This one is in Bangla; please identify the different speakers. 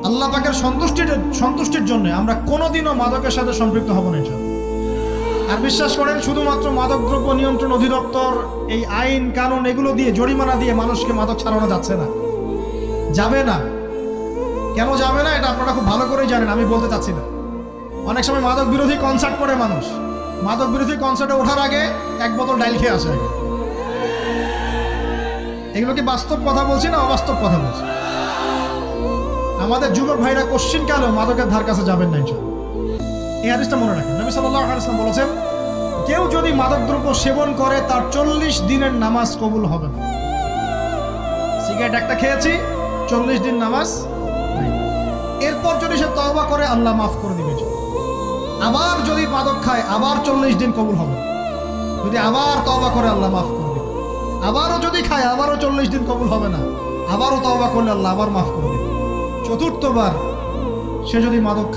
Speaker 1: আল্লাহ পাকের সন্তুষ্টির জন্য আমরা কোনোদিনও মাদকের সাথে সম্পৃক্ত হব না ইনশাআল্লাহ। আর বিশ্বাস করেন, শুধুমাত্র মাদকদ্রব্য নিয়ন্ত্রণ অধিদপ্তর এই আইন কানুন এগুলো দিয়ে, জরিমানা দিয়ে মানুষকে মাদক ছাড়ানো যাচ্ছে না, যাবে না। কেন যাবে না এটা আপনারা খুব ভালো করেই জানেন, আমি বলতে চাচ্ছি না। অনেক সময় মাদক বিরোধী কনসার্ট করে মানুষ, মাদক বিরোধী কনসার্টে ওঠার আগে এক বোতল ডাইল খেয়ে আসে। এগুলো কি বাস্তব কথা বলছি না অবাস্তব কথা বলছি? আমাদের যুবক ভাইরা কোশ্চিন কালেও মাদকের ধার কাছে যাবেন না ইনশাআল্লাহ। এই হাদিসটা মনে রাখেন, নবী সাল্লাল্লাহু আলাইহি ওয়াসাল্লাম বলেছেন, কেউ যদি মাদকদ্রব্য সেবন করে তার 40 দিনের নামাজ কবুল হবে না। সিগারেট একটা খেয়েছি, 40 দিন নামাজ নাই। এরপর যদি সে তওবা করে আল্লাহ মাফ করে দিবে। আবার যদি মাদক খায় আবার 40 দিন কবুল হবে। যদি আবার তওবা করে আল্লাহ মাফ করে দিবে। আবারও যদি খায় আবারও 40 দিন কবুল হবে না। আবারও তওবা করলে আল্লাহ আবার মাফ করে দিবে। চতুর্থবার সে যদি মাদক